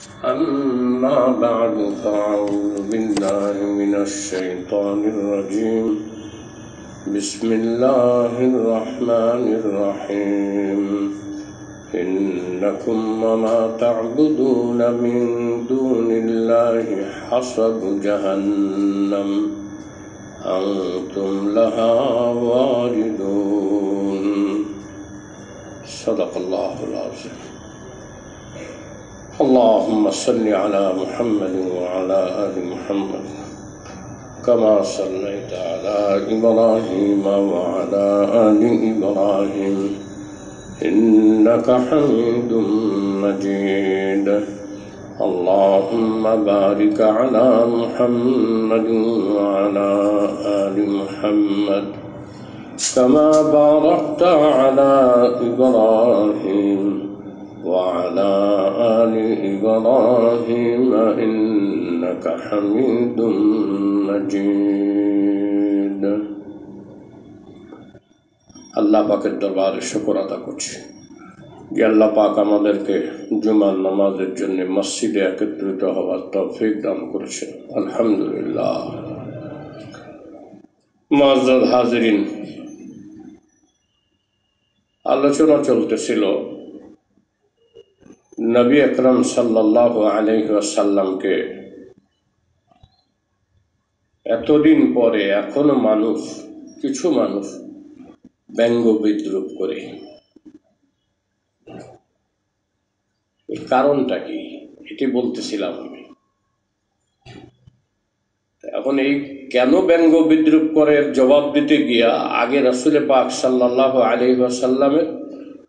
أما بعد فأعوذ بالله من الشيطان الرجيم بسم الله الرحمن الرحيم إنكم وما تعبدون من دون الله حصب جهنم أنتم لها واردون صدق الله العظيم اللهم صل على محمد وعلى آل محمد كما صليت على إبراهيم وعلى آل إبراهيم إنك حميد مجيد اللهم بارك على محمد وعلى آل محمد كما باركت على إبراهيم وعلى آل إبراهيم إنك حميد مجيد আল্লাহ পাকের দরবারে শুকর আদা করছি যে আল্লাহ পাক আমাদেরকে জুমার নামাজের জন্য মসজিদে একত্রিত হওয়ার তৌফিক দান করেছেন আলহামদুলিল্লাহ। মুআজ্জাজ হাজিরিন, আলোচনা চলতেছিল নবী আকরাম সাল্লাল্লাহু আলাইহি ওয়াসাল্লামকে এতদিন পরে এখনো কিছু মানুষ ব্যঙ্গ বিদ্রূপ করে। এর কারণটা কি এটি বলতেছিলাম আমি। এখন এই কেন ব্যঙ্গ বিদ্রূপ করে জবাব দিতে গিয়া আগে রাসূল পাক সাল্লাল্লাহু আলাইহি ওয়াসাল্লামের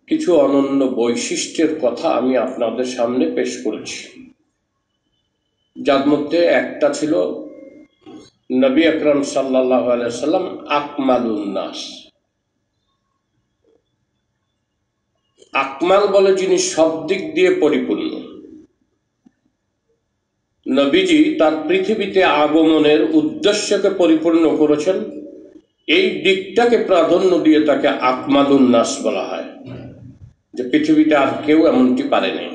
কিছু অনন্য বৈশিষ্ট্যের কথা আমি আপনাদের সামনে পেশ করেছি, যার মধ্যে একটা ছিল নবী আকরাম সাল্লাল্লাহু আলাইহি ওয়াসাল্লাম আকমালুন নাস। আকমাল বলে যিনি সব দিক দিয়ে পরিপূর্ণ। নবীজি তার পৃথিবীতে আগমনের উদ্দেশ্যকে পরিপূর্ণ করেছেন, এই দিকটাকে প্রাধান্য দিয়ে তাকে আকমালুন নাস বলা হয়, যে পৃথিবীতে আর কেউ এমনটি পারেনি।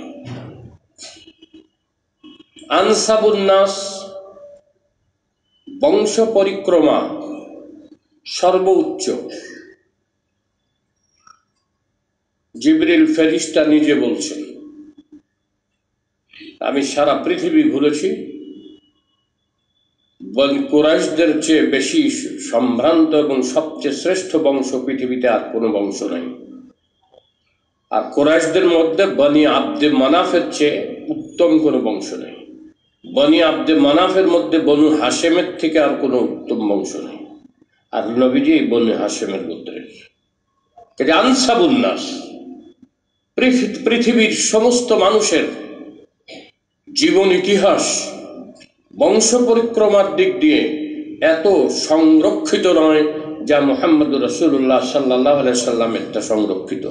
আনসাবুন নাস, বংশ পরিক্রমা সর্বোচ্চ। জিবরিল ফেরেশতা নিজে বলছেন, আমি সারা পৃথিবী ঘুরেছি, কুরাইশদের চেয়ে বেশি সম্ভ্রান্ত এবং সবচেয়ে শ্রেষ্ঠ বংশ পৃথিবীতে আর কোনো বংশ নাই। আর কুরাইশদের মধ্যে বনি আব্দে মানাফের চেয়ে উত্তম কোনো বংশ নেই। বনি আব্দে মানাফের মধ্যে বনু হাশেমের থেকে আর কোনো উত্তম বংশ নেই। আর নবীজি এই বনু হাশেমের গোত্রের। আনসাবুন নাস, পৃথিবীর সমস্ত মানুষের জীবন ইতিহাস বংশ পরিক্রমার দিক দিয়ে এত সংরক্ষিত নয় যা মুহাম্মদুর রাসূলুল্লাহ সাল্লাল্লাহু আলাইহি সাল্লামের তা সংরক্ষিত।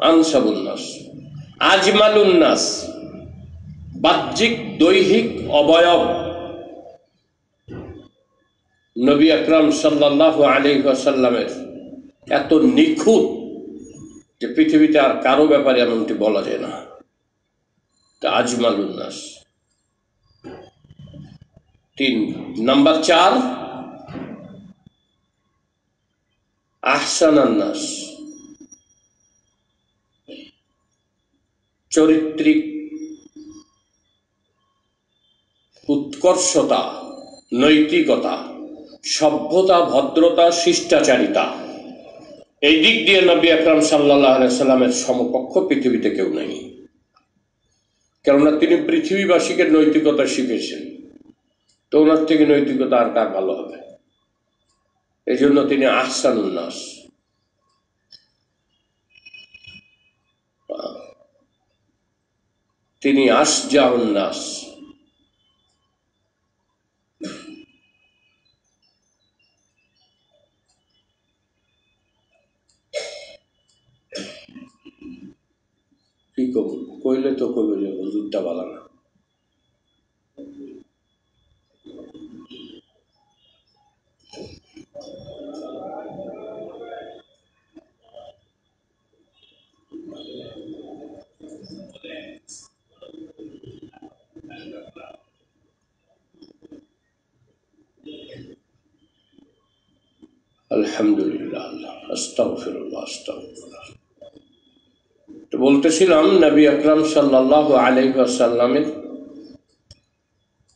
আনসাবুন নাস। আজমালুন নাস, বাহ্যিক দৈহিক অবয়ব নবী আকরাম সাল্লাল্লাহু আলাইহি ওয়াসাল্লামের এত নিখুঁত যে পৃথিবীতে আর কারো ব্যাপারে এমনটি বলা যায় না। আজমালুন নাস। 3 নাম্বার 4 আহসানান নাস, চরিত্রিক উৎকর্ষতা, নৈতিকতা, সভ্যতা, ভদ্রতা, শিষ্টাচারিতা, এই দিক দিয়ে নবী আকরাম সাল্লাল্লাহু আলাইহি সাল্লামের সমকক্ষ পৃথিবীতে কেউ নেই। কেননা তিনি পৃথিবীবাসীকে নৈতিকতা শিখেছেন, তো ওনার থেকে নৈতিকতা আর কার ভালো হবে? এই জন্য তিনি আহসানুন নাস। তিনি আশজাউন নাস, কি কব কইলে তো কইবে যে হুজুরটা ভালো না। আলহামদুলিল্লাহ, আস্তাগফিরুল্লাহ, আস্তাগফিরুল্লাহ। তো বলতেছিলাম নবী আকরাম সাল্লাল্লাহু আলাইহি ওয়াসাল্লামের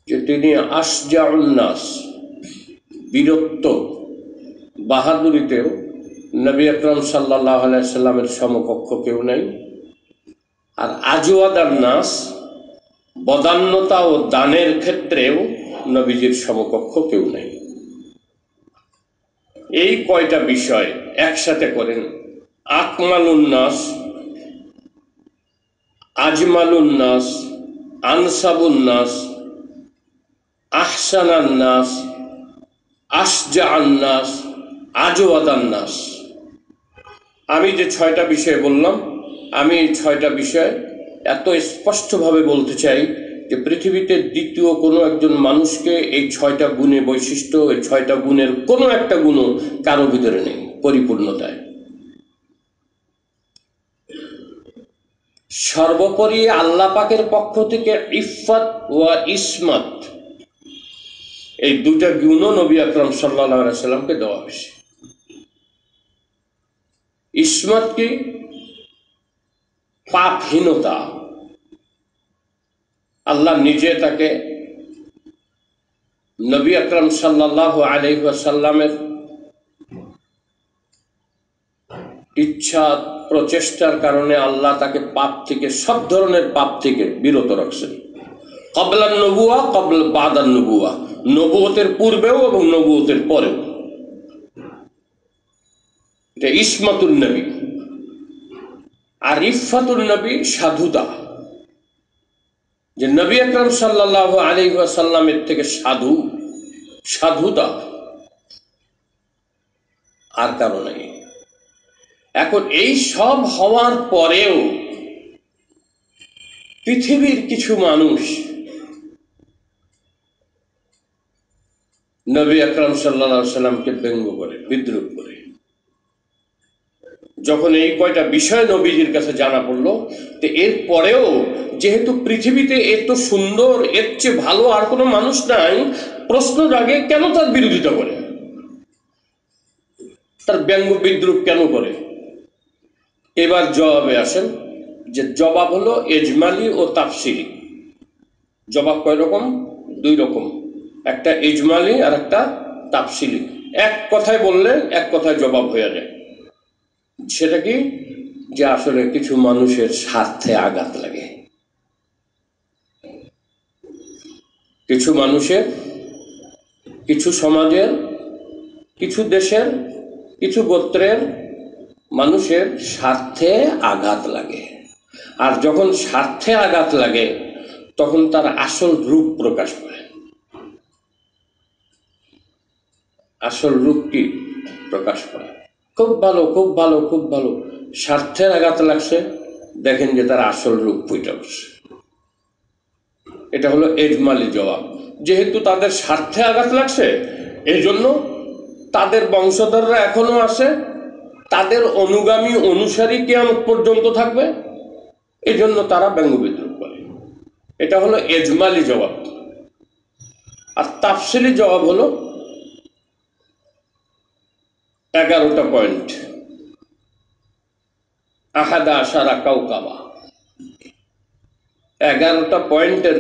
যে তিনি আশজাউন নাস, বীরত্ব বাহাদুরিতেও নবী আকরাম সাল্লাল্লাহু আলাইহি ওয়াসাল্লামের সমকক্ষ কেউ নাই। আর আজওয়াদান নাস, বদান্যতা ও দানের ক্ষেত্রেও নবীজির সমকক্ষ কেউ নাই। এই কয়টা বিষয় একসাথে করেন, আকমালুন নাস, আজমালুন নাস, আনসাবুন নাস, আহসানান নাস, আশজাআন নাস, আজওয়াদান নাস। আমি যে 6টা বিষয় বললাম, আমি এই 6টা বিষয় এত স্পষ্টভাবে বলতে চাই যে পৃথিবীতে দ্বিতীয় কোনো একজন মানুষকে এই 6টা গুণে বৈশিষ্ট্য, এই 6টা গুণের কোনো একটা গুণও কারো ভিতরে নেই পরিপূর্ণতায়। সর্বোপরি আল্লাহ পাকের পক্ষ থেকে ইফাত ওয়া ইসমাত, এই 2টা গুণও নবী আকরাম সাল্লাল্লাহু আলাইহি ওয়াসাল্লামকে দেওয়া হয়েছে। ইসমাত কি? পাপহীনতা। আল্লাহ নিজে তাকে নবী আকরাম সাল্লাল্লাহু আলাইহি ওয়াসাল্লামের ইচ্ছা প্রচেষ্টার কারণে আল্লাহ তাকে পাপ থেকে, সব ধরনের পাপ থেকে বিরত রাখছেন। ক্বাবলান নবুওয়া, বাদান নবুওয়া, নবুয়তের পূর্বেও এবং নবুয়তের পরেও। এটা ইসমাতুন নবী। আর ইফাতুন নবী সাধুতা, যে নবী আকরাম সাল্লাল্লাহু আলাইহি ওয়াসাল্লামের থেকে সাধুতা আর কারো নাই। এখন এই সব হওয়ার পরেও পৃথিবীর কিছু মানুষ নবী আকরাম সাল্লাল্লাহু আলাইহি ওয়াসাল্লামকে ব্যঙ্গ করে, বিদ্রুপ করে। যখন এই কয়টা বিষয় নবীজির কাছে জানা পড়লো, তো এর পরেও যেহেতু পৃথিবীতে এত সুন্দর, এর চেয়ে ভালো আর কোনো মানুষ নাই, প্রশ্ন জাগে কেন তার বিরোধিতা করে, তার ব্যঙ্গ বিদ্রুপ কেন করে? এবার জবাবে আসেন, যে জবাব হলো ইজমালি ও তাফসিলি। জবাব কয় রকম? 2 রকম, একটা ইজমালি আর একটা তাফসিলি। এক কথায় বললে এক কথায় জবাব হয়ে যায়। সেটা কি? যে আসলে কিছু মানুষের স্বার্থে আঘাত লাগে, কিছু মানুষের, কিছু সমাজের, কিছু দেশের, কিছু গোত্রের মানুষের স্বার্থে আঘাত লাগে। আর যখন স্বার্থে আঘাত লাগে তখন তার আসল রূপ প্রকাশ পায়। আসল রূপ কি প্রকাশ পায়? খুব ভালো, খুব ভালো, খুব ভালো, স্বার্থের আঘাত লাগছে, দেখেন যে তার আসল রূপ ফুটে উঠছে। এটা হলো ইজমালি জবাব। যেহেতু তাদের স্বার্থে আঘাত লাগছে, এই জন্য তাদের বংশধররা এখনো আছে, তাদের অনুগামী অনুসারী কিয়ামত পর্যন্ত থাকবে, এই জন্য তারা ব্যঙ্গ বিদ্রুপ করে। এটা হলো ইজমালি জবাব। আর তাফসিলি জবাব হলো 11টা পয়েন্ট, আহাদা আশারা কাউকাবা। 11টা পয়েন্টের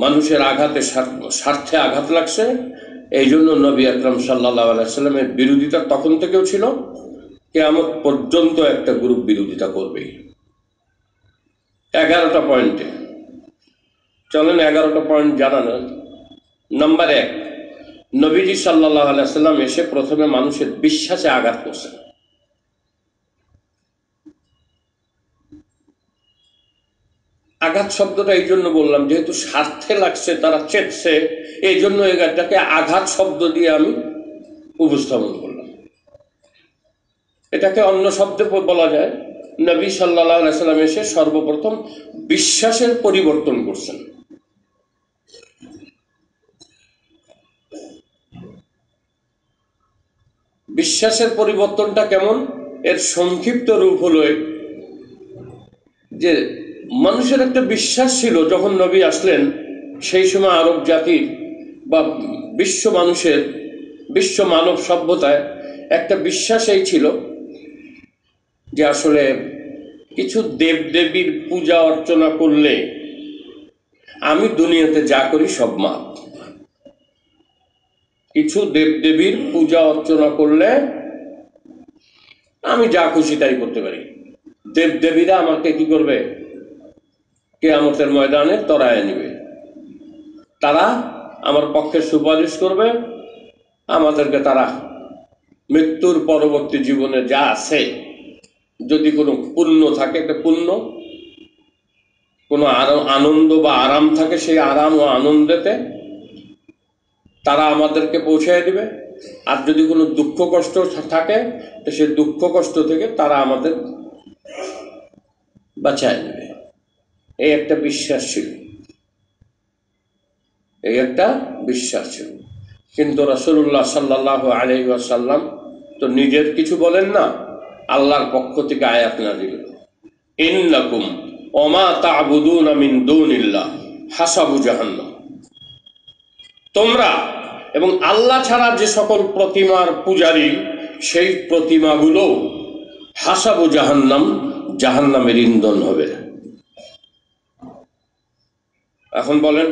মানুষের আঘাতে, স্বার্থে আঘাত লাগছে, এই জন্য নবী আকরাম সাল্লাল্লাহু আলাইহি ওয়াসাল্লামের বিরোধিতা তখন থেকেও ছিল, কিয়ামত পর্যন্ত একটা গ্রুপ বিরোধিতা করবেই। 11টা পয়েন্টে চলেন 11টা পয়েন্ট জানানো। নাম্বার 1, নবীজি সাল্লাল্লাহু আলাইহি ওয়াসাল্লাম এসে প্রথমে মানুষের বিশ্বাসে আঘাত করছেন। আঘাত শব্দটা এই জন্য বললাম, যেহেতু স্বার্থে লাগছে, তারা চেতছে, এই জন্য এটাকে আঘাত শব্দ দিয়ে আমি উপস্থাপন করলাম। এটাকে অন্য শব্দে বলা যায়, নবী সাল্লাল্লাহু আলাইহি ওয়াসাল্লাম এসে সর্বপ্রথম বিশ্বাসের পরিবর্তন করছেন। বিশ্বাসের পরিবর্তনটা কেমন? এর সংক্ষিপ্ত রূপ হলো যে মানুষের একটা বিশ্বাস ছিল যখন নবী আসলেন, সেই সময় আরব জাতির বা বিশ্ব মানুষের বিশ্ব মানব সভ্যতায় একটা বিশ্বাস এই ছিল যে আসলে কিছু দেবদেবীর পূজা অর্চনা করলে আমি দুনিয়াতে যা করি সব মাপ। কিছু দেবদেবীর পূজা অর্চনা করলে আমি যা খুশি তাই করতে পারি। দেবদেবীরা আমাকে কি করবে? কিয়ামতের ময়দানে তরায় নিবে। তারা আমার পক্ষে সুপারিশ করবে, আমাদেরকে তারা মৃত্যুর পরবর্তী জীবনে যা আছে, যদি কোনো পুণ্য থাকে, পুণ্য কোনো আনন্দ বা আরাম থাকে, সেই আরাম ও আনন্দেতে তারা আমাদেরকে পৌঁছায় দিবে। আর যদি কোনো দুঃখ কষ্ট থাকে, তো সেই দুঃখ কষ্ট থেকে তারা আমাদের বাঁচায় নেবে। এই একটা বিশ্বাস ছিল, এই একটা বিশ্বাস ছিল। কিন্তু রাসূলুল্লাহ সাল্লাল্লাহু আলাইহি ওয়াসাল্লাম তো নিজের কিছু বলেন না, আল্লাহর পক্ষ থেকে আয়াত নাযিল, ইন্নাকুম ওমা তা'বুদুনা মিন দুনিল্লাহ হাসাবু জাহান্নাম। তোমরা এবং আল্লাহ ছাড়া যে সকল প্রতিমার পূজারী, সেই প্রতিমাগুলো হাসাবু জাহান্নাম, জাহান্নামের ইন্ধন হবে। এখন বলেন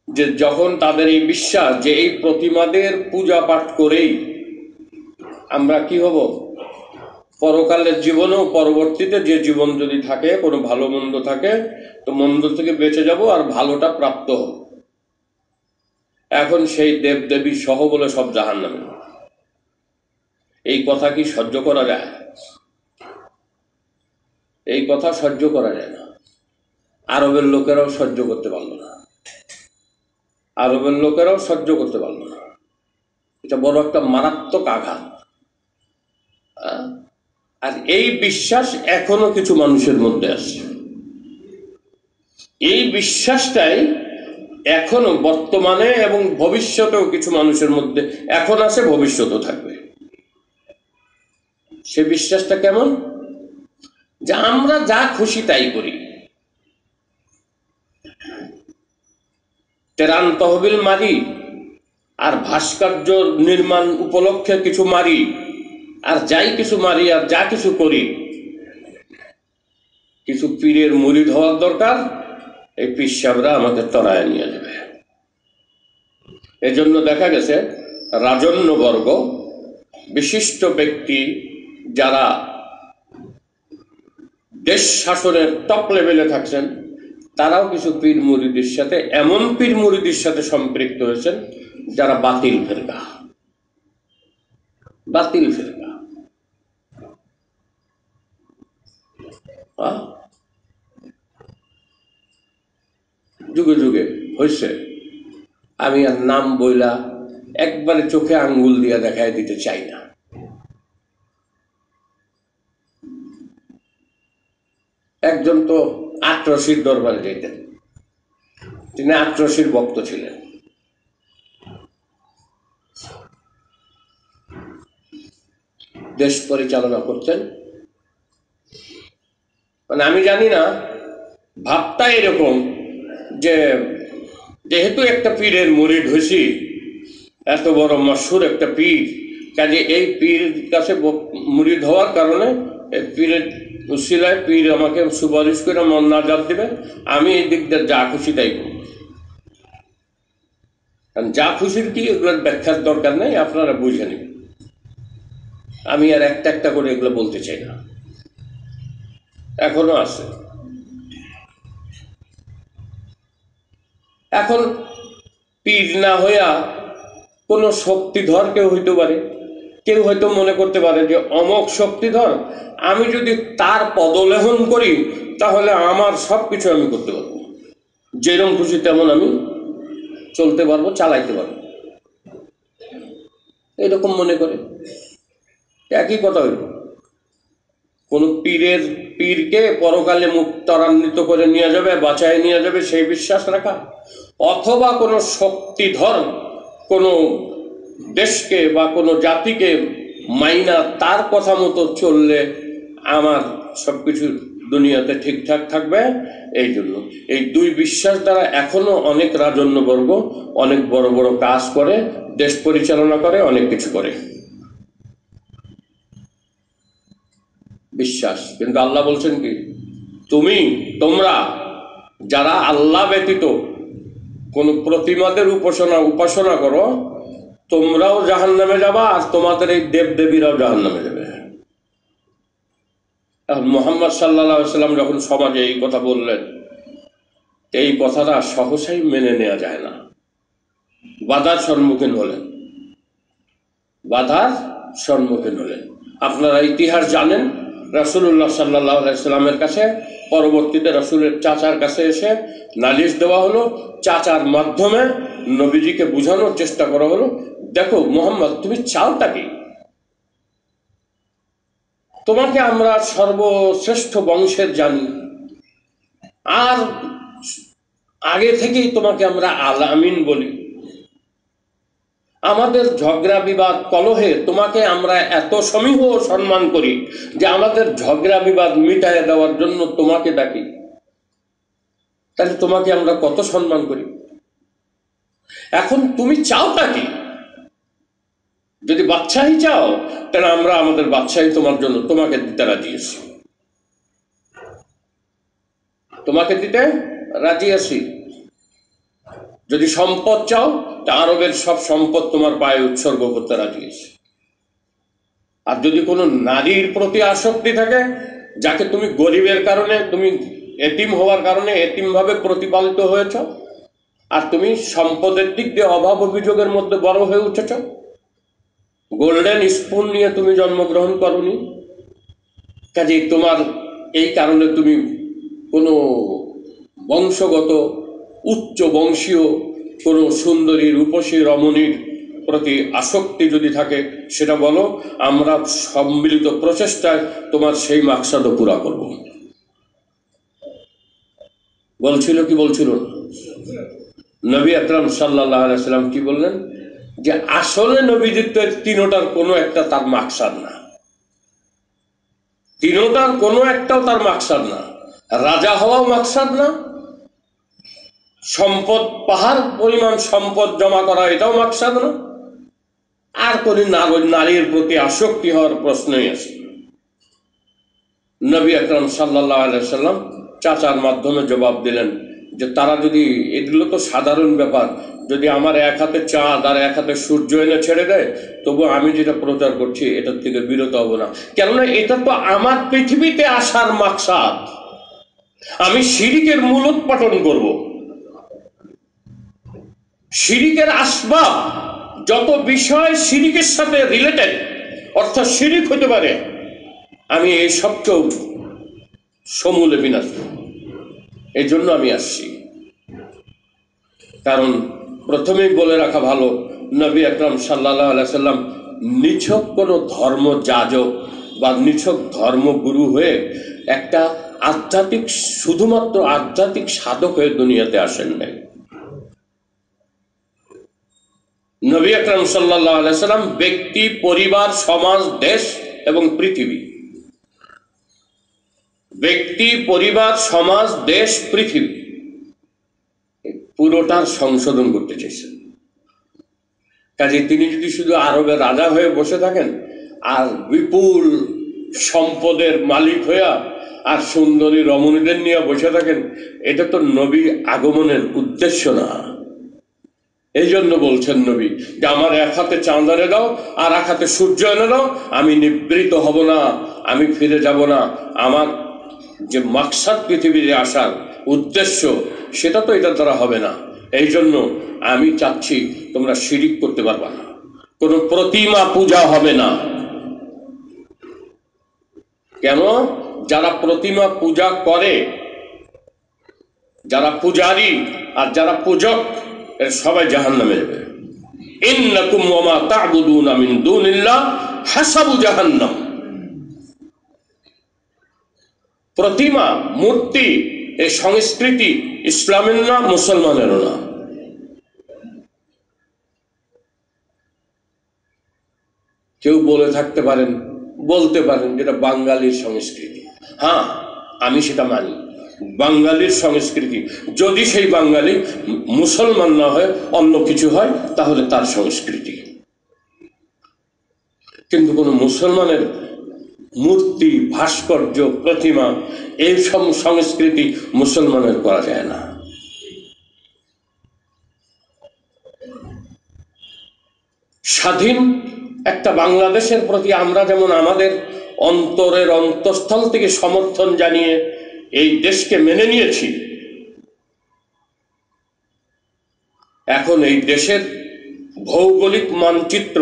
যে যখন তাদের এই বিশ্বাস যে এই প্রতিমাদের পূজা পাঠ করেই আমরা কি হব, পরকালের জীবনেও পরবর্তীতে যে জীবন যদি থাকে, কোনো ভালো মন্দ থাকে, তো মন্দ থেকে বেঁচে যাব আর ভালোটা প্রাপ্ত হব। এখন সেই দেবদেবী সহ বলে সব জাহান্নামে। এই কথা কি সহ্য করা যায়? এই কথা সহ্য করা যায় না। আরবের লোকেরাও সহ্য করতে পারলো না, আরবের লোকেরাও সহ্য করতে পারলো না। এটা বড় একটা মারাত্মক আঘাত। আর এই বিশ্বাস এখনো কিছু মানুষের মধ্যে আছে। এই বিশ্বাসটাই এখনো বর্তমানে এবং ভবিষ্যতেও কিছু মানুষের মধ্যে এখন আছে, ভবিষ্যতেও থাকবে। সে বিশ্বাসটা কেমন? যে আমরা যা খুশি তাই করি। টেরান তহবিল মারি, আর ভাস্কর্য নির্মাণ উপলক্ষে কিছু মারি, আর যাই কিছু মারি আর যা কিছু করি। কিছু পীরের মুরিদ হওয়ার দরকার, এই পীর সাহেবরা আমাকে তরায় নিয়ে যাবে। এজন্য দেখা গেছে রাজন্যবর্গ, বিশিষ্ট ব্যক্তি যারা দেশ শাসনের টপ লেভেলে থাকছেন, তারাও কিছু পীর মুরিদের সাথে, এমন পীর মুরিদের সাথে সম্পৃক্ত হয়েছেন যারা বাতিল ফেরকা। বাতিল ফেরকা যুগে যুগে হয়েছে। আমি আর নাম বইলা একবারে চোখে আঙ্গুল দিয়া দেখাই দিতে চাই না। একজন তো আটরশির দরবারে যেতেন, তিনি আটরশির ভক্ত ছিলেন। দেশ পরিচালনা করতেন। মানে আমি জানি না, ভাবটা এরকম যে যেহেতু একটা পীরের মুরিদ হয়েছি, এত বড় মশহুর একটা পীর, কাজে এই পীর কাছে মুরিদ হওয়ার কারণে পীরের উসিলায় পীর আমাকে সুপারিশ করে মন নাজাত দেবে, আমি এই দিক দিয়ে যা খুশি তাই করব। কারণ যা খুশির কি, এগুলোর ব্যাখ্যার দরকার নেই, আপনারা বুঝে নেবেন। আমি আর একটা একটা করে এগুলো বলতে চাই না, এখনো আছে। এখন পীর না হইয়া কোনো শক্তিধর কেউ হইতে পারে। কেউ হয়তো মনে করতে পারে যে অমক শক্তিধর, আমি যদি তার পদলেহন করি তাহলে আমার সব কিছু আমি করতে পারবো, যেরকম খুশি তেমন আমি চলতে পারবো, চালাইতে পারবো, এরকম মনে করে। একই কথা হইল, কোন পীরকে পরকালে ত্বরান্বিত করে নিয়ে যাবে, বাঁচায় নিয়ে যাবে, সেই বিশ্বাস রাখা, অথবা কোনো শক্তিধর কোনো দেশকে বা কোনো জাতিকে মাইনা তার কথা মতো চললে আমার সবকিছু দুনিয়াতে ঠিকঠাক থাকবে। এই জন্য এই দুই বিশ্বাস দ্বারা এখনো অনেক রাজন্যবর্গ অনেক বড় বড় কাজ করে, দেশ পরিচালনা করে, অনেক কিছু করে। বিশ্বাস। কিন্তু আল্লাহ বলছেন কি, তোমরা যারা আল্লাহ ব্যতীত কোন প্রতিমাদের উপাসনা করো, তোমরাও জাহান্নামে যাবা, আর তোমাদের এই দেবদেবীরাও জাহান্নামে যাবে। এখন মুহাম্মদ সাল্লাল্লাহু আলাইহি সাল্লাম যখন সমাজে এই কথা বললেন, এই কথাটা সহসাই মেনে নেওয়া যায় না। বাধার সম্মুখীন হলেন। আপনারা ইতিহাস জানেন, রাসূলুল্লাহ সাল্লাল্লাহু আলাইহি সাল্লামের কাছে পরবর্তীতে রাসূলের চাচার কাছে এসে নালিশ দেওয়া হলো। চাচার মাধ্যমে নবীজিকে বোঝানোর চেষ্টা করা হলো, দেখো মুহাম্মদ, তুমি চাওটা কি? তোমাকে আমরা সর্বশ্রেষ্ঠ বংশের জানি, আর আগে থেকেই তোমাকে আমরা আল আমিন বলি। আমাদের ঝগড়া বিবাদ কলহে তোমাকে আমরা এত সমীহ সম্মান করি যে আমাদের ঝগড়া বিবাদ মিটাইয়ে দেওয়ার জন্য তোমাকে ডাকি। তাহলে তোমাকে আমরা কত সম্মান করি। এখন তুমি চাওটা কি? যদি বাদশাহী চাও, তাহলে আমরা আমাদের বাদশাহী তোমার জন্য তোমাকে দিতে রাজি আছি। যদি সম্পদ চাও, তা আরবের সব সম্পদ তোমার পায়ে উৎসর্গ করতে রাজি আছি। আর যদি কোনো নারীর প্রতি আসক্তি থাকে, যাকে তুমি গরিবের কারণে, তুমি এতিম হওয়ার কারণে এতিম ভাবে প্রতিপালিত হয়েছ, আর তুমি সম্পদের দিক দিয়ে অভাব অভিযোগের মধ্যে বড় হয়ে উঠেছ, গোল্ডেন স্পুন নিয়ে তুমি জন্মগ্রহণ করনি, কাজে তোমার এই কারণে তুমি কোনো বংশগত উচ্চ বংশীয় কোনো সুন্দরী রূপসী রমণীর প্রতি আসক্তি যদি থাকে, সেটা বলো, আমরা সম্মিলিত প্রচেষ্টায় তোমার সেই মাকসাদও পুরা করব। বলছিল নবী আকরাম সাল্লাল্লাহু আলাইহি সাল্লাম কি বললেন, যে আসলে নবীজিত্বের তিনটার কোনো একটা তার মাকসাদ না। তিনটার কোনো একটাও তার মাকসাদ না। রাজা হওয়াও মাকসাদ না, সম্পদ পাহাড় পরিমাণ সম্পদ জমা করা এটাও মাকসাদ না, আর কোন নারীর প্রতি আসক্তি হওয়ার প্রশ্নই আসে। নবী আকরাম সাল্লাল্লাহু আলাইহি সাল্লাম চাচার মাধ্যমে জবাব দিলেন যে তারা যদি, এগুলো তো সাধারণ ব্যাপার, যদি আমার এক হাতে চাঁদ আর এক হাতে সূর্য এনে ছেড়ে দেয়, তবু আমি যেটা প্রচার করছি এটার থেকে বিরত হব না। কেননা এটা তো আমার পৃথিবীতে আসার মাকসাদ। আমি শিরিকের মূলোৎপাটন করব। শিরিকের আসবাব, যত বিষয় শিরিকের সাথে রিলেটেড, অর্থাৎ শিরিক হতে পারে, আমি এই সবকেও সমূলে বিনাশ করব। এই জন্য আমি আসছি। কারণ প্রথমেই বলে রাখা ভালো, নবী আকরাম সাল্লাল্লাহু আলাইহি সাল্লাম নিছক কোনো ধর্ম যাজক বা নিছক ধর্মগুরু হয়ে একটা আধ্যাত্মিক, শুধুমাত্র আধ্যাত্মিক সাধক হয়ে দুনিয়াতে আসেন নাই। নবী আকরাম সাল্লাল্লাহু আলাইহি সাল্লাম ব্যক্তি, পরিবার, সমাজ, দেশ এবং পৃথিবী, ব্যক্তি, পরিবার, সমাজ, দেশ, পৃথিবী, পুরোটার সংশোধন করতে চেয়েছেন। কাজে তিনি যদি শুধু আরবের রাজা হয়ে বসে থাকেন আর বিপুল সম্পদের মালিক হইয়া আর সুন্দরী রমণীদের নিয়ে বসে থাকেন, এটা তো নবী আগমনের উদ্দেশ্য না। এই জন্য বলছেন নবী যে আমার এক হাতে চাঁদ এনে দাও আর এক হাতে সূর্য এনে দাও, আমি নিবৃত হব না, আমি ফিরে যাব না। আমার যে মাকসাদ পৃথিবীতে আসার উদ্দেশ্য, সেটা তো এটার দ্বারা হবে না। এই জন্য আমি চাচ্ছি তোমরা শিরিক করতে পারবা না, কোনো প্রতিমা পূজা হবে না। কেন? যারা প্রতিমা পূজা করে, যারা পূজারী আর যারা পূজক, এর সবাই জাহান্নামে যাবে। ইন্নাকুম ওয়া মা তা'বুদুনা মিন দুনিল্লাহ হাসাবু জাহান্নাম। প্রতিমা, মূর্তি, এই সংস্কৃতি ইসলামের না, মুসলমানেরও না। কেউ বলতে পারেন যেটা বাঙালির সংস্কৃতি। হ্যাঁ, আমি সেটা মানি। বাঙালির সংস্কৃতি, যদি সেই বাঙালি মুসলমান না হয় অন্য কিছু হয় তাহলে তার সংস্কৃতি। কিন্তু কোনো মুসলমানের মূর্তি, ভাস্কর্য, প্রতিমা এই সব সংস্কৃতি মুসলমানের করা যায় না। স্বাধীন একটা বাংলাদেশের প্রতি আমরা যেমন আমাদের অন্তরের অন্তঃস্থল থেকে সমর্থন জানিয়ে এই দেশকে মেনে নিয়েছি, এখন এই দেশের ভৌগোলিক মানচিত্র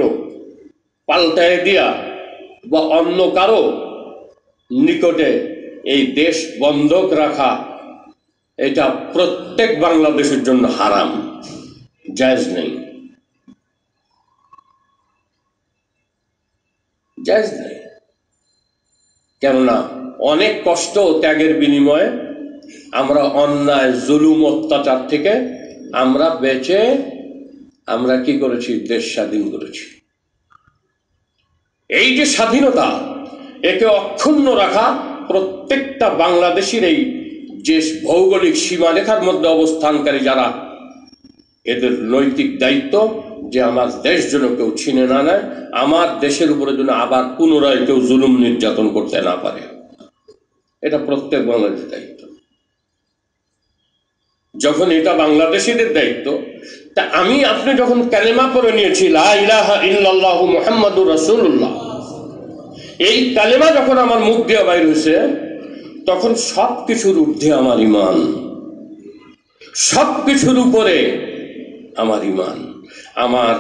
পাল্টায় দিয়া বা অন্য কারো নিকটে এই দেশ বন্ধক রাখা, এটা প্রত্যেক বাংলাদেশের জন্য হারাম, জায়েজ নেই, জায়েজ নেই। কেননা অনেক কষ্ট ও ত্যাগের বিনিময়ে আমরা অন্যায়, জুলুম, অত্যাচার থেকে আমরা বেঁচে আমরা কি করেছি? দেশ স্বাধীন করেছি। এই যে স্বাধীনতা, একে অক্ষুণ্ণ রাখা প্রত্যেকটা বাংলাদেশের এই যে ভৌগোলিক সীমারেখার মধ্যে অবস্থানকারী যারা, এদের নৈতিক দায়িত্ব যে আমার দেশ যেন কেউ ছিনে না নেয়, আমার দেশের উপরে যেন আবার পুনরায় কেউ জুলুম নির্যাতন করতে না পারে, এটা প্রত্যেক বাংলাদেশের দায়িত্ব। যখন এটা বাংলাদেশিদের দায়িত্ব, তা আমি আপনি যখন কালেমা পড়ে নিয়েছি লা ইলাহা ইল্লাল্লাহু মুহাম্মাদুর রাসূলুল্লাহ, এই কালেমা যখন আমার মুখ দিয়ে বাইর হয়েছে, তখন সব কিছুর ঊর্ধ্বে আমার ঈমান, সব কিছুর উপরে আমার ঈমান। আমার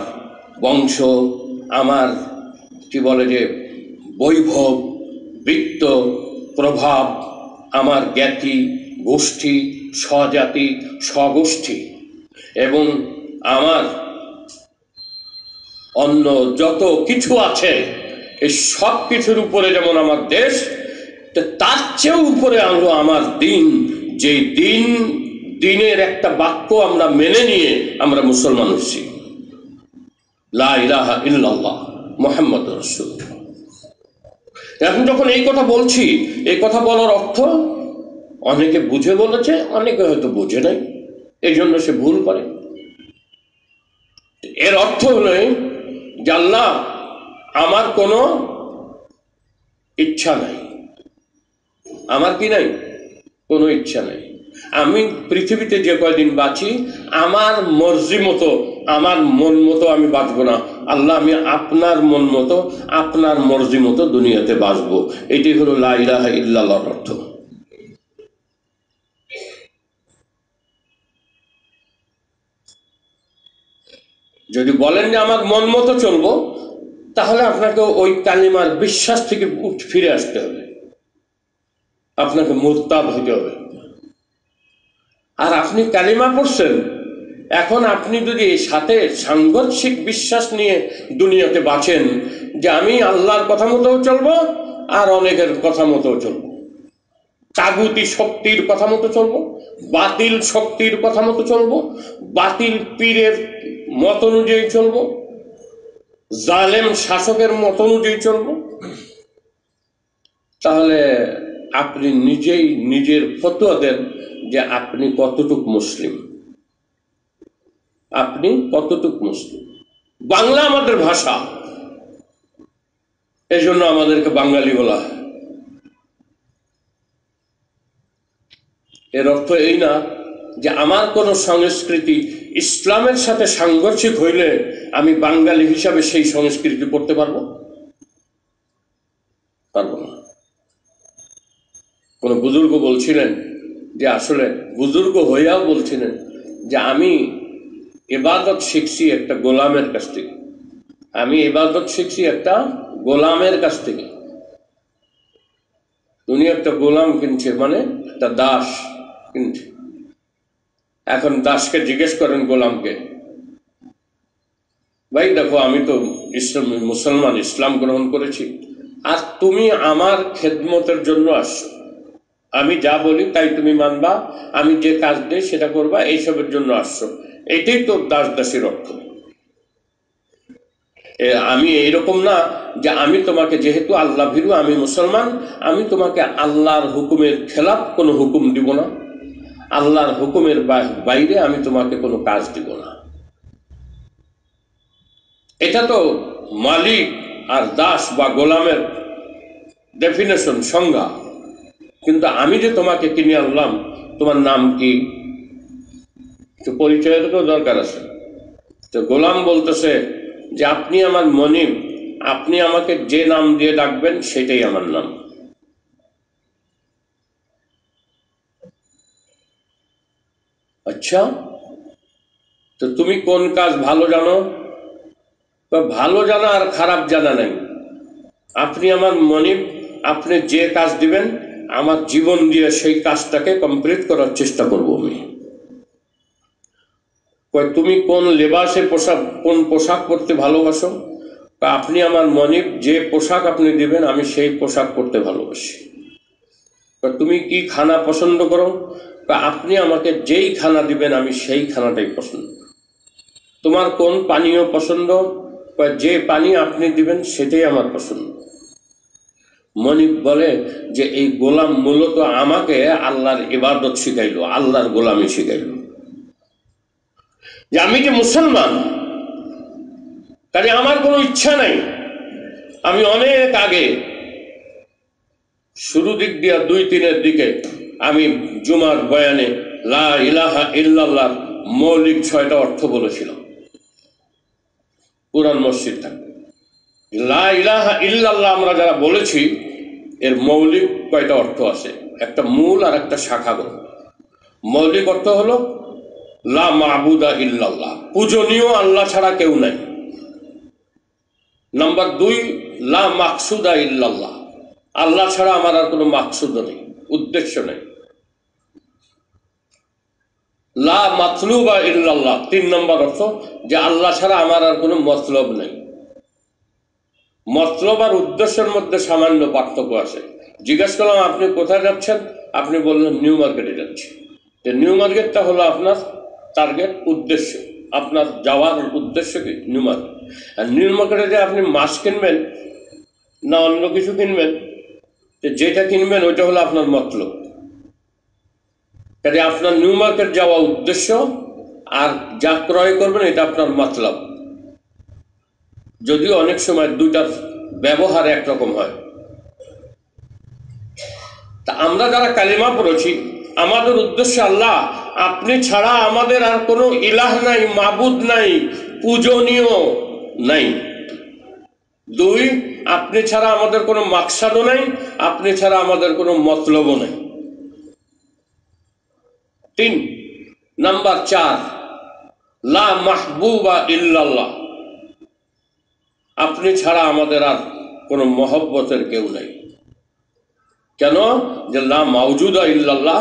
বংশ, আমার কি বলে যে বৈভব, বৃত্ত, প্রভাব, আমার জ্ঞাতি, গোষ্ঠী, স্বজাতি, স্বগোষ্ঠী এবং আমার অন্য যত কিছু আছে, এই সব কিছুর উপরে যেমন আমার দেশ, তার চেয়েও উপরে আনলো আমার দিন। যে দিনের একটা বাক্য আমরা মেনে নিয়ে আমরা মুসলমান হচ্ছি, লা ইলাহা ইল্লাল্লাহ মুহাম্মাদুর রাসূলুল্লাহ। এখন যখন এই কথা বলছি, এই কথা বলার অর্থ অনেকে বুঝে বলেছে, অনেকে হয়তো বুঝে নাই, এই জন্য সে ভুল করে। এর অর্থ হলো যে আল্লাহ, আমার কোনো ইচ্ছা নাই, আমার কি নাই? কোনো ইচ্ছা নাই। আমি পৃথিবীতে যে কয়দিন বাঁচি, আমার মর্জি মতো, আমার মন মতো আমি বাঁচবো না। আল্লাহ, আমি আপনার মন মতো, আপনার মর্জি মতো দুনিয়াতে বাঁচবো। এটি হলো লা ইলাহা ইল্লাল্লাহর অর্থ। যদি বলেন যে আমার মন মতো চলবো, তাহলে আপনাকে ওই কালিমার বিশ্বাস থেকে ফিরে আসতে হবে, আপনাকে মুরতাদ হতে হবে। আর আপনি কালিমা পড়ছেন, এখন আপনি যদি সাথে সাংঘর্ষিক বিশ্বাস নিয়ে দুনিয়াতে বাঁচেন যে আমি আল্লাহর কথা মতো চলবো আর অনেকের কথা মতো চলবো, তাগুতি শক্তির কথা মতো চলবো, বাতিল শক্তির কথা মতো চলবো, বাতিল পীরের মত অনুযায়ী চলবো, জালেম শাসকের মত অনুযায়ী চলবো, তাহলে আপনি নিজেই নিজের ফতোয়া দেন যে আপনি কতটুক মুসলিম, আপনি কতটুক মুসলিম। বাংলা আমাদের ভাষা, এই জন্য আমাদেরকে বাঙালি বলা হয়। এর অর্থ এই না যে আমার কোন সংস্কৃতি ইসলামের সাথে সাংঘর্ষিক হইলে আমি বাঙালি হিসাবে সেই সংস্কৃতি করতে পারবো না। কোন বুজুর্গ বলছিলেন যে, আসলে বুজুর্গ হইয়াও বলছিলেন যে আমি ইবাদত শিখছি একটা গোলামের কাছ থেকে, আমি ইবাদত শিখছি একটা গোলামের কাছ থেকে। উনি একটা গোলাম কিনছে, মানে একটা দাস কিনছে। এখন দাসকে জিজ্ঞেস করেন গোলামকে, ভাই দেখো, আমি তো মুসলমান, ইসলাম গ্রহণ করেছি, আর তুমি আমার খেদমতের জন্য আসছো, আমি যা বলি তাই তুমি মানবা, আমি যে কাজ দিই সেটা করবা, এইসবের জন্য আসছো, এটাই তো দাস দাসীর অর্থ। আমি এইরকম না যে আমি তোমাকে, যেহেতু আল্লাহ ভীরু, আমি মুসলমান, আমি তোমাকে আল্লাহর হুকুমের খেলাফ কোনো হুকুম দিব না, আল্লাহর হুকুমের বাইরে আমি তোমাকে কোনো কাজ দিব না। এটা তো মালিক আর দাস বা গোলামের ডেফিনেশন, সংজ্ঞা। কিন্তু আমি যে তোমাকে কিনে আনলাম, তোমার নাম কি, তো পরিচয়ের তো দরকার আছে। তো গোলাম বলতেছে যে আপনি আমার মনিব, আপনি আমাকে যে নাম দিয়ে ডাকবেন সেটাই আমার নাম। আচ্ছা, তো তুমি কোন কাজ ভালো জানো? ভালো জানা আর খারাপ জানা নাই। আপনি আমার মনিব, আপনি যে কাজ দিবেন আমার জীবন দিয়ে সেই কাজটাকে কমপ্লিট করার চেষ্টা করব আমি। তুমি কোন লেবাসে পোশাক, কোন পোশাক পরতে ভালোবাসো? আপনি আমার মনিব, যে পোশাক আপনি দিবেন আমি সেই পোশাক পরতে ভালোবাসি। তুমি কি খানা পছন্দ করো? আপনি আমাকে যেই খানা দিবেন আমি সেই খানাটাই পছন্দ। তোমার কোন পানীয় পছন্দ? যে পানি আপনি দিবেন সেটাই আমার পছন্দ। মনিব বলে যে এই গোলাম মূলত আমাকে আল্লাহর ইবাদত শিখাইলো, আল্লাহর গোলামি শিখাইলো। যে আমি যে মুসলমান, কাজে আমার কোনো ইচ্ছা নাই। আমি অনেক আগে শুরু দিক দিয়া 2-3-এর দিকে আমি জুমার বয়ানে লা ইলাহা ইল্লাল্লাহর মৌলিক 6টা অর্থ বলেছিলাম। পুরান মসজিদ থাকবে লা ইলাহা ইল্লাল্লাহ আমরা যারা বলেছি এর মৌলিক কয়টা অর্থ আছে, একটা মূল আর একটা শাখা। মৌলিক অর্থ হলো লা মাবুদা ইল্লাল্লাহ, পূজনীয় আল্লাহ ছাড়া কেউ নাই। নাম্বার 2, লা মাকসুদা ইল্লাল্লাহ, আল্লাহ ছাড়া আমার আর কোনো মাকসুদ নেই, উদ্দেশ্য নেই। লা মাতলুবা ইল্লাল্লাহ, 3 নম্বর অর্থ যে আল্লাহ ছাড়া আমার আর কোনো মতলব নেই। মতলব আর উদ্দেশ্যের মধ্যে সামান্য পার্থক্য আছে। জিজ্ঞাসা করলাম আপনি কোথায় যাচ্ছেন? আপনি বললেন নিউ মার্কেটে যাচ্ছি। নিউ মার্কেটটা হলো আপনার টার্গেট, উদ্দেশ্য। আপনার যাওয়ার উদ্দেশ্য কি? New market. আর নিউ মার্কেটে যে আপনি মাছ কিনবেন না অন্য কিছু কিনবেন, যেটা কিনবেন ওইটা হলো আপনার মতলব। কাজে আপনার নিউ মার্কেট যাওয়া উদ্দেশ্য, আর যা ক্রয় করবেন এটা আপনার মতলব। যদিও অনেক সময় দুইটার ব্যবহার একরকম হয়। তা আমরা যারা কালিমা পড়েছি আমাদের উদ্দেশ্য আল্লাহ, আপনি ছাড়া আমাদের আর কোনো ইলাহ নাই, মাবুদ নাই, পূজনীয় নাই। 2, আপনি ছাড়া আমাদের কোনো মাকসাদও নাই, আপনি ছাড়া আমাদের কোনো মতলবও নাই। 3 নাম্বার 4, লা মাহবুবা ইল্লাল্লাহ, আপনি ছাড়া আমাদের আর কোনো মহব্বতের কেউ নাই। কেন? যে লা মাউজুদা ইল্লাল্লাহ,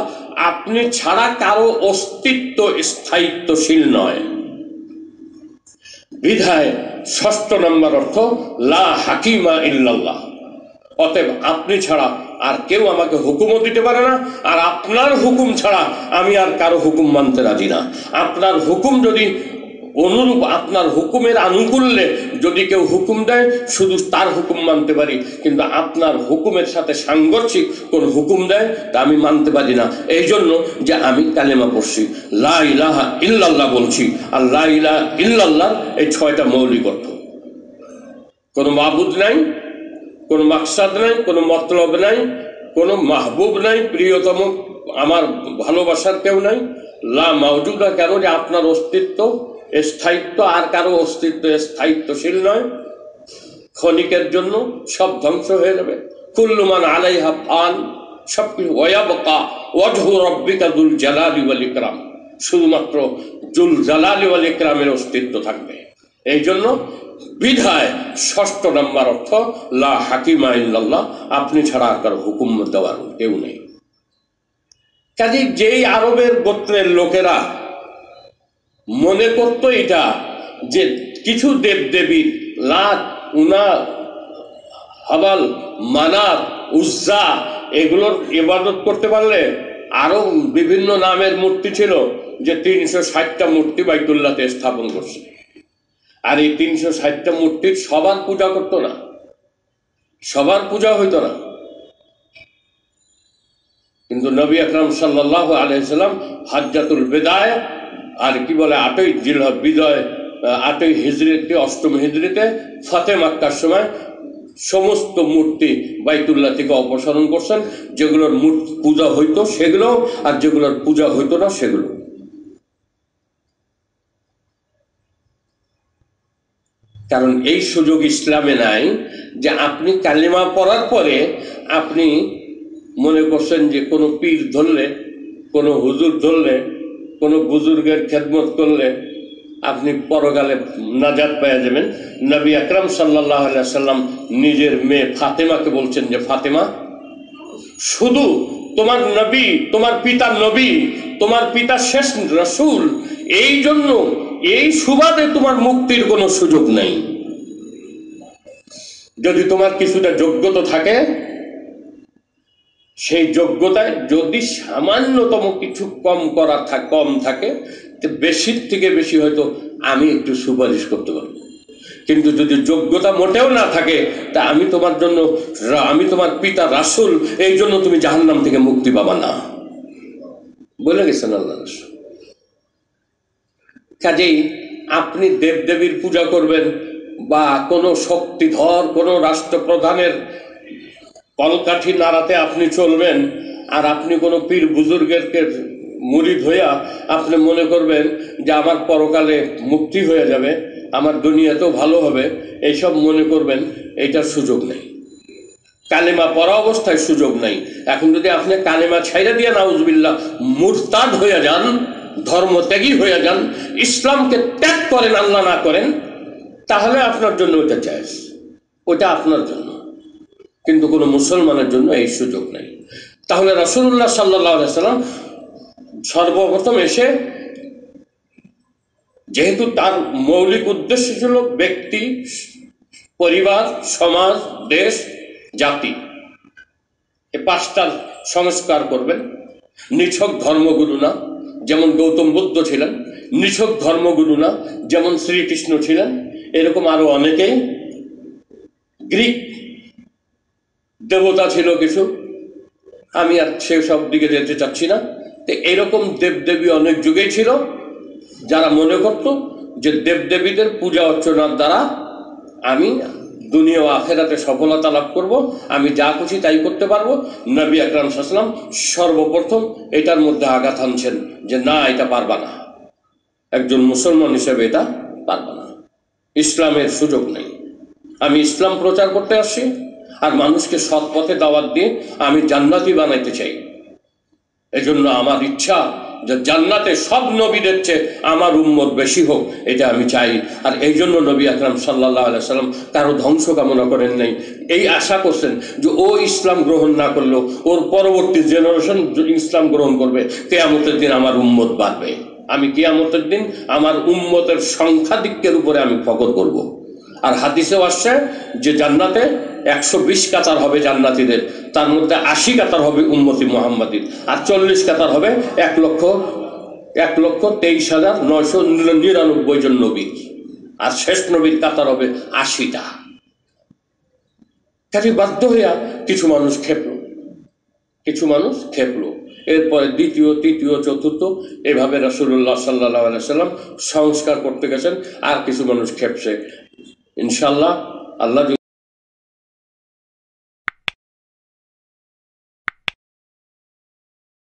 আপনি ছাড়া কারো অস্তিত্ব স্থায়িত্বশীল নয়। বিধায় 6 নম্বর অর্থ লা হাকিমা ইল্লাল্লাহ, অতএব আপনি ছাড়া আর কেউ আমাকে হুকুমও দিতে পারে না, আর আপনার হুকুম ছাড়া আমি আর কারো হুকুম মানতে রাজি না। আপনার হুকুম যদি অনুরূপ, আপনার হুকুমের আনুকূল্যে যদি কেউ হুকুম দেয় শুধু তার হুকুম মানতে পারি, কিন্তু আপনার হুকুমের সাথে সাংঘর্ষিক কোন হুকুম দেয় তা আমি মানতে পারি না। এই জন্য যে আমি কালেমা পড়ছি, লা ইলাহা ইল্লাল্লাহ বলছি। আর লা ইলাহা ইল্লাল্লাহ এই 6টা মৌলিক অর্থ। কোনো মাবুদ নাই, কোনো মাকসাদ নাই, কোনো মতলব নাই, কোনো মাহবুব নাই, প্রিয়তম আমার ভালোবাসার কেউ নাই। লা মাউজুদা, কেন? যে আপনার অস্তিত্ব স্থায়িত্ব আর কারো অস্তিত্ব স্থায়িত্বশীল নয়। ক্ষণিকের জন্য সব ধ্বংস হয়ে যাবে। কুল্লু মান আলাইহা ফান, সবকিছু ওয়ায়াবকা ওয়াজহু রাব্বিকা যুল জালালি ওয়াল ইকরাম, শুধুমাত্র যুল জালালি ওয়াল ইকরামের অস্তিত্ব থাকবে। এই জন্য বিধায় 6 নম্বর অর্থ লা হাকিমা ইল্লাল্লাহ, আপনি ছাড়া আর কারো হুকুম দেওয়ার কেউ নেই। কাজে যেই আরবের গোত্রের লোকেরা মনে করতো এটা যে কিছু দেবদেবী লাত, উনা, হাবাল, মানাত, উজ্জা এগুলোর ইবাদত করতে পারলে, আরো বিভিন্ন নামের মূর্তি ছিল যে 360টা মূর্তি বাইতুল্লাহতে স্থাপন করছে। আর এই 360টা মূর্তির সবার পূজা করতো না, সবার পূজা হইতো না। কিন্তু নবী আকরাম সাল্লাল্লাহু আলাইহি সাল্লাম হাজ্জাতুল বিদায় আর কি বলে 8ই জিলহজ বিজয় 8ই হিজরিতে 8ম হিজরিতে ফাতে মাক্কার সময় সমস্ত মূর্তি বাইতুল্লাহ থেকে অপসারণ করছেন, যেগুলোর মূর্তি পূজা হইতো সেগুলো, আর যেগুলোর পূজা হইতো না সেগুলো। কারণ এই সুযোগ ইসলামে নাই যে আপনি কালিমা পড়ার পরে আপনি মনে করছেন যে কোনো পীর ধরলে, কোনো হুজুর ধরলে, কোনো বুজুর্গের খেদমত করলে আপনি পরকালে নাজাত পেয়ে যাবেন। নবী আকরাম সাল্লাল্লাহু আলাইহি সাল্লাম নিজের মেয়ে ফাতেমাকে বলছেন যে ফাতেমা, শুধু তোমার নবী, তোমার পিতা নবী, তোমার পিতা শেষ রাসূল, এই জন্য এই সুবাদে তোমার মুক্তির কোনো সুযোগ নেই। যদি তোমার কিছুটা যোগ্যতা থাকে, সেই যোগ্যতায় যদি সামান্যতম কিছু কম থাকে, বেশির থেকে বেশি হয়তো আমি একটু সুপারিশ করতে পারবো। কিন্তু যদি যোগ্যতা মোটেও না থাকে, তা আমি তোমার জন্য, আমি তোমার পিতা রাসূল, এই জন্য তুমি জাহান্নাম থেকে মুক্তি পাবা না বলে গেছেন আল্লাহ রাসূল। কাজেই আপনি দেবদেবীর পূজা করবেন বা কোনো শক্তিধর কোনো রাষ্ট্রপ্রধানের কলকাঠি নাড়াতে আপনি চলবেন, আর আপনি কোনো পীর বুজুর্গের মুরিদ হইয়া আপনি মনে করবেন যে আমার পরকালে মুক্তি হয়ে যাবে, আমার দুনিয়াতেও ভালো হবে, এইসব মনে করবেন, এইটার সুযোগ নেই। কালেমা পড়া অবস্থায় সুযোগ নাই। এখন যদি আপনি কালেমা ছাইরা দিয়ে নাউজুবিল্লাহ মুরতাদ হয়ে যান, ধর্মত্যাগী হয়ে যান, ইসলামকে ত্যাগ করেন, আল্লাহ না করেন, তাহলে আপনার জন্য ওইটা জায়েজ, ওইটা আপনার জন্য, কিন্তু কোনো মুসলমানের জন্য এই সুযোগ নেই। তাহলে রাসূলুল্লাহ সাল্লাল্লাহু আলাইহি সাল্লাম সর্বপ্রথম এসে, যেহেতু তার মৌলিক উদ্দেশ্য ছিল ব্যক্তি, পরিবার, সমাজ, দেশ, জাতি, এই 5টার সংস্কার করবেন। নিছক ধর্মগুরু না, যেমন গৌতম বুদ্ধ ছিলেন, নিছক ধর্মগুরু না, যেমন শ্রীকৃষ্ণ ছিলেন, এরকম আরো অনেকেই, গ্রিক দেবতা ছিল কিছু, আমি আর সেসব দিকে যেতে চাচ্ছি না। তো এরকম দেবদেবী অনেক যুগেই ছিল, যারা মনে করত যে দেবদেবীদের পূজা অর্চনার দ্বারা আমি দুনিয়া ও আখেরাতে সফলতা লাভ করব, আমি যা খুশি তাই করতে পারবো। নবী আকরাম সাল্লাল্লাহু আলাইহি ওয়াসাল্লাম সর্বপ্রথম এটার মধ্যে আঘাত আনছেন যে না, এটা পারবা না, একজন মুসলমান হিসেবে এটা পারবা না, ইসলামের সুযোগ নেই। আমি ইসলাম প্রচার করতে আসছি, আর মানুষকে সৎ পথে দাওয়াত দিয়ে আমি জান্নাতি বানাইতে চাই। এজন্য আমার ইচ্ছা যে জান্নাতে সব নবীদের চেয়ে আমার উম্মত বেশি হোক, এটা আমি চাই। আর এই জন্য নবী আকরাম সাল্লাল্লাহু আলাইহি সাল্লাম কারো ধ্বংস কামনা করেন নাই, এই আশা করছেন যে ও ইসলাম গ্রহণ না করলেও ওর পরবর্তী জেনারেশন ইসলাম গ্রহণ করবে, কিয়ামতের দিন আমার উম্মত বাড়বে, আমি কিয়ামতের দিন আমার উম্মতের সংখ্যাধিক্যের উপরে আমি ফখর করব। আর হাদিসেও আসছে যে জান্নাতে 120 কাতার হবে জান্নাতীদের, তার মধ্যে 80 কাতার হবে উম্মতি মুহাম্মাদীর, আর 40 কাতার হবে 1,23,999 জন নবীর, আর শেষ নবীর কাতার হবে 80টা। কাজে বাধ্য হইয়া কিছু মানুষ খেপলো, এরপরে দ্বিতীয়, তৃতীয়, চতুর্থ, এভাবে রাসূলুল্লাহ সাল্লাল্লাহু আলাইহি সাল্লাম সংস্কার করতে গেছেন, আর কিছু মানুষ খেপছে। ইনশাআল্লাহ আল্লাহ